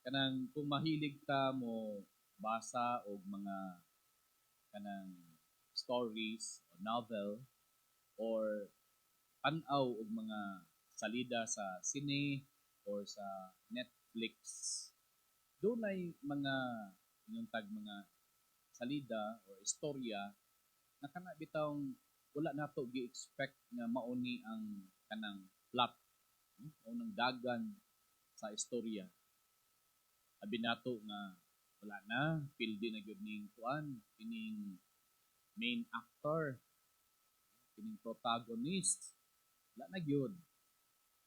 Kanang kung mahilig ta mo basa og mga kanang stories o novel or tan-aw og mga salida sa sine or sa Netflix, dunay mga inyong tag mga salida or istorya na kana bitawng wala nato gi-expect nga mauni ang kanang plot o nang dagan sa istorya. Abi nato nga wala na pildi na gyud ning kuan kining main actor, kining protagonist, wala na gyud.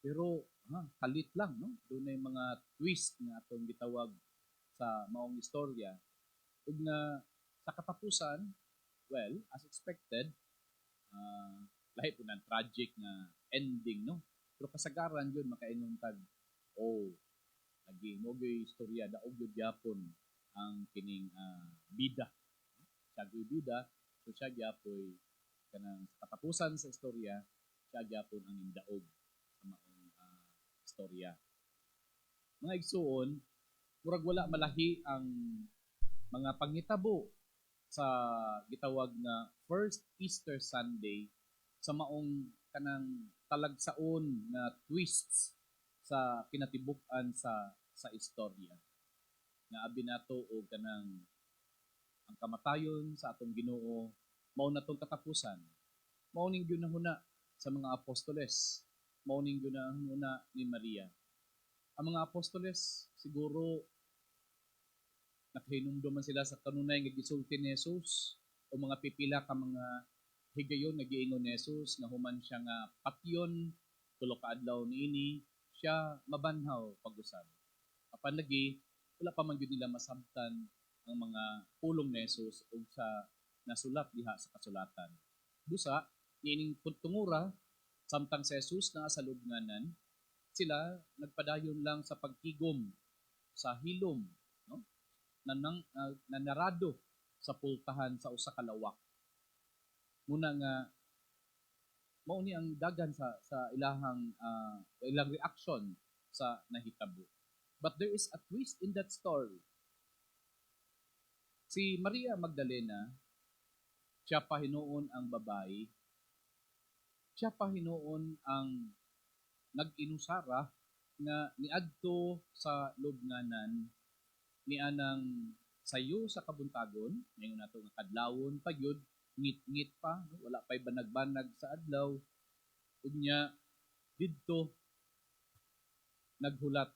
Pero kalit lang no, dunay mga twist nga atong gitawag sa maong istorya ug nga sa katapusan, well, as expected, uh, lahi po ng tragic nga ending, no? Pero kasagaran yun, makaingon tag, oh, lagi mo gyud istorya, daog gyud gyapon ang kining bida. Siya gyud bida, so siya gyapoy kanang katapusan sa istorya, siya gyapon ang imdaog sa maong istorya. Mga igsuon, murag wala malahi ang mga panghitabo sa gitawag na first Easter Sunday sa maong kanang talagsaon na twists sa kinatibuk-an sa istorya nga abi nato og kanang ang kamatayon sa atong Ginoo mao na tong katapusan, mao ning ginahuna sa mga apostoles, mao ning ginahuna ni Maria. Ang mga apostoles siguro nakahinumdum man sila sa kanunay nga gisulti ni Jesus o mga pipila ka mga higayon nga giingon ni Jesus nga human siya nga patyon tulo ka adlaw niini siya mabanhaw pag-usab. Apan lagi wala pa man gyud nila masabtan ang mga pulong ni Jesus ug sa nasulat diha sa kasulatan. Busa niining tungura samtang si Jesus naa sa lubnganan, sila nagpadayon lang sa pagtigom sa hilom, no? Nanarado sa pultahan sa usa ka lawak. Muna nga mao ni ang dagan sa ilang reaction sa nahitabo. But there is a twist in that story. Si Maria Magdalena, siya pa hinuon ang babae, siya pa hinuon ang nag-inusara nga niadto sa lubnganan ni anang sayo sa kabuntagon, ngayon nato nga kadlawon pa gyud, ngit-ngit pa, wala pay banag-banag sa adlaw. Unya didto naghulat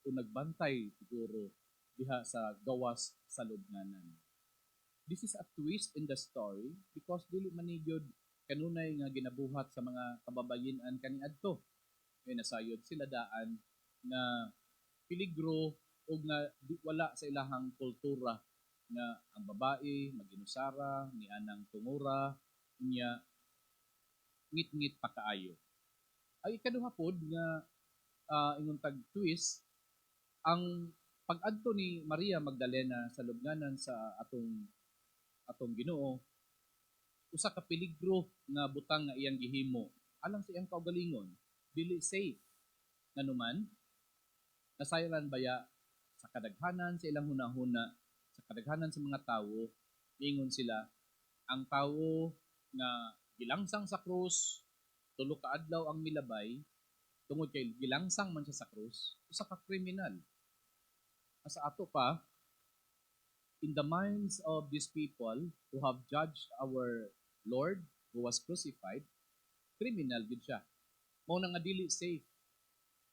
o nagbantay siguro diha sa gawas sa lubnganan. This is a twist in the story because dili man ni gyud kanunay nga ginabuhat sa mga kababayen-an kaniadto. May nasayod sila daan na peligro o nga wala sa ilahang kultura nga ang babae maginusara ni anang tungura niya ngit-ngit pa kaayo. Ay ikaduha pod nga ingon tag twist ang pag-adto ni Maria Magdalena sa lubnganan sa atong Ginoo usa ka peligro nga butang nga iyang gihimo alang sa iyang kaugalingon, dili safe nganuman nasayaran baya sa kadaghanan sa ilang hunahuna, sa kadaghanan sa mga tawo, ingon sila, ang tawo nga gilangsang sa krus, tulo ka adlaw ang milabay, tungod kay gilangsang man siya sa krus, usa ka kriminal. Sa ato pa, in the minds of these people who have judged our Lord who was crucified, criminal gid siya. Mao na nga dili safe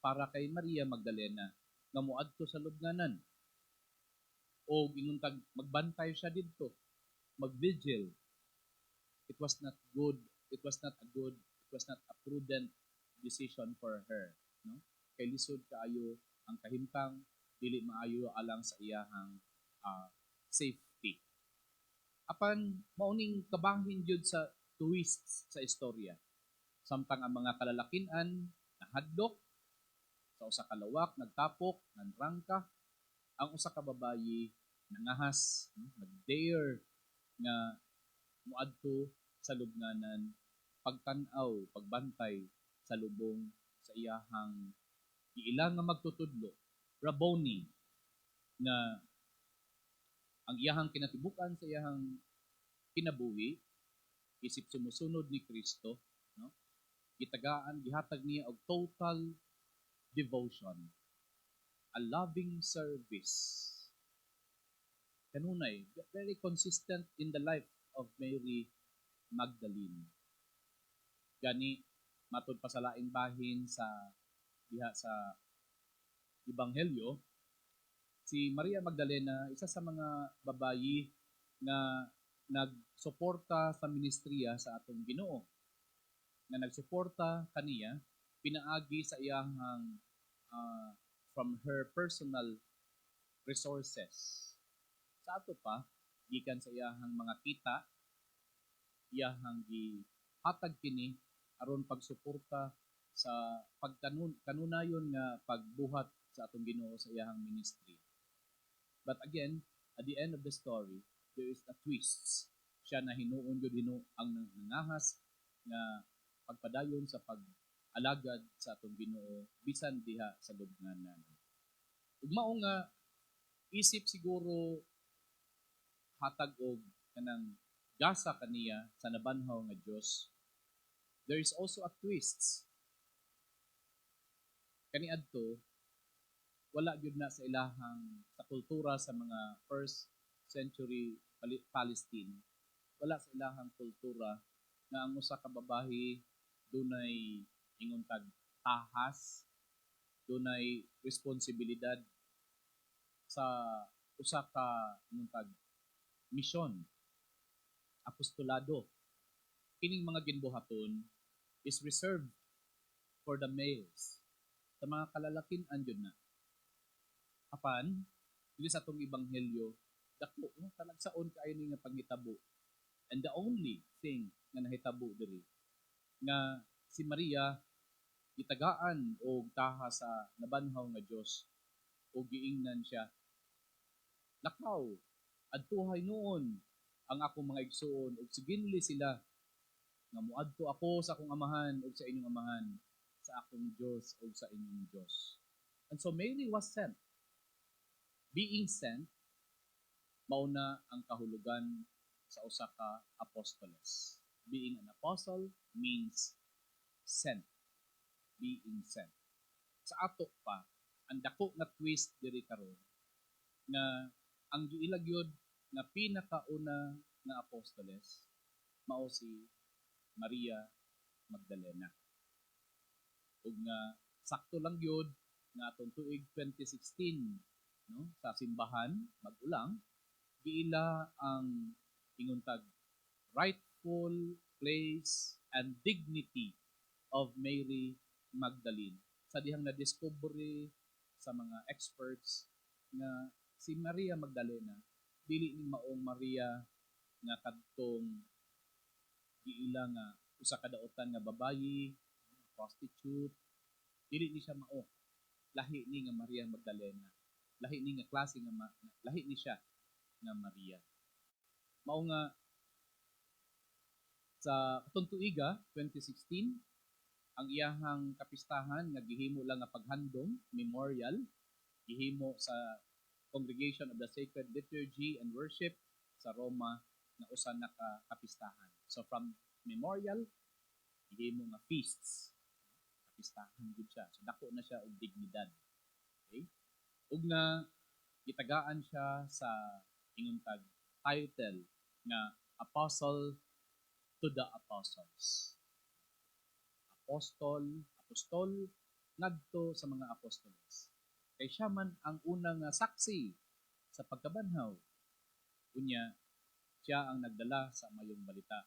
para kay Maria Magdalena nga moadto sa lubnganan. O inuntag magbantay siya didto, magvigil. It was not good. It was not a prudent decision for her, no? Kay lisod kaayo ang kahimtang, dili maayo alang sa iyahang safety. Apan mauning kabahin jud sa twists sa istorya. Samtang ang mga kalalakinan nahadlok sa usa ka lawak, nagtapok, nanrangka, ang usa ka babayi nangahas, nag-dare nga muadto sa lubnganan, pagtan-aw, pagbantay sa lubong sa iyahang iilang nga magtutudlo, Rabboni, nga ang iyahang kinatibukan sa iyahang kinabuhi isip sumusunod ni Kristo, no? Gitagaan, gihatag niya og total devotion, a loving service. Kanunay, very consistent in the life of Mary Magdalene. Gani, matod pa sa laing bahin sa diha sa Ebanghelyo, si Maria Magdalena, isa sa mga babayi na nagsuporta sa ministriya sa atong Ginoo. Na nagsuporta kaniya, pinaagi sa iyang from her personal resources. Sa ato pa, gikan sa iyahang mga kita, iyahang gihatag kini aron pagsuporta sa kanunayon nga pagbuhat sa atong Ginoo sa iyahang ministry. But again, at the end of the story, there is a twist. Siya na hinuon gyud ang nangahas nga pagpadayon sa pag-alagad sa atong Ginoo bisan diha sa lubnganan. Ug mao nga isip siguro hatag og kanang gasa kaniya sa nabanhaw nga Dios. There is also a twist. Kaniadto, wala gyud na sa ilahang sa kultura sa mga first century Palestine. Wala sa ilahang kultura na ang usa ka babayi dunay ingon tag tahas, dunay responsibilidad sa usa ka ingon tag misyon, apostolado. Kining mga ginbuhaton is reserved for the males. Sa mga kalalakin andiyon na. Apan, dili sa atong ebanghelyo, dako no talagsaon kaayo ni nga panghitabo. And the only thing nga nahitabo diri nga si Maria gitagaan og taha sa nabanhaw nga Dios o giingnan siya. Lakaw, adtuhay noon ang akong mga igsoon ug siginli sila nga muadto ako sa akong amahan ug sa inyong amahan, sa akong Dios ug sa inyong Dios. And so Mary was sent. Being sent, mauna ang kahulugan sa usa ka apostoles. Being an apostle means sent. Being sent. Sa ato pa, ang dako nga twist diri karon na ang giilagyod na pinakauna nga apostoles mao si Maria Magdalena. Ug nga sakto lang gyud nga atong tuig 2016 no sa simbahan mag-ulang giila ang ingon tag rightful place and dignity of Mary Magdalene. Sa dihang na-discovery sa mga experts nga si Maria Magdalena dili ni maong Maria nga kadtong giila nga usa ka daotan nga babayi, prostitute, dili ni siya mao. Lahi ni nga Maria Magdalena. Lahi ni nga klase nga lahi ni siya nga Maria. Mao nga sa katong tuiga 2016 ang iyahang kapistahan nga gihimo lang nga paghandom memorial gihimo sa Congregation of the Sacred Liturgy and Worship sa Roma na usa na ka kapistahan. So from memorial gihimo nga feasts. Kapistahan gid siya. So dako na siya og dignidad. Okay? Ug na gitagaan siya sa ingon tag title nga Apostle to the Apostles. Apostol ngadto sa mga apostoles. Kay siya man ang unang saksi sa pagkabanhaw. Unya, siya ang nagdala sa mayong balita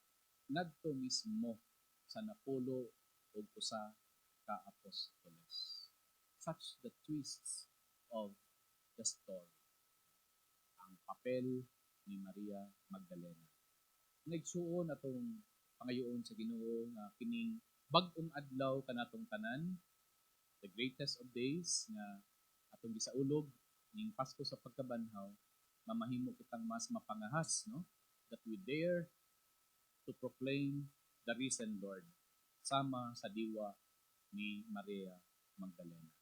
ngadto mismo sa napulo og usa ka apostoles. Such the twists of the story. Ang papel ni Maria Magdalena. Nagsuon atong pangayoon sa Ginoo nga kining bag-ong adlaw kanatong tanan, the greatest of days nga atong gisaulog ning Pasko sa pagkabanhaw, mamahimo kitang mas mapangahas, no? That we dare to proclaim the risen Lord sama sa diwa ni Maria Magdalena.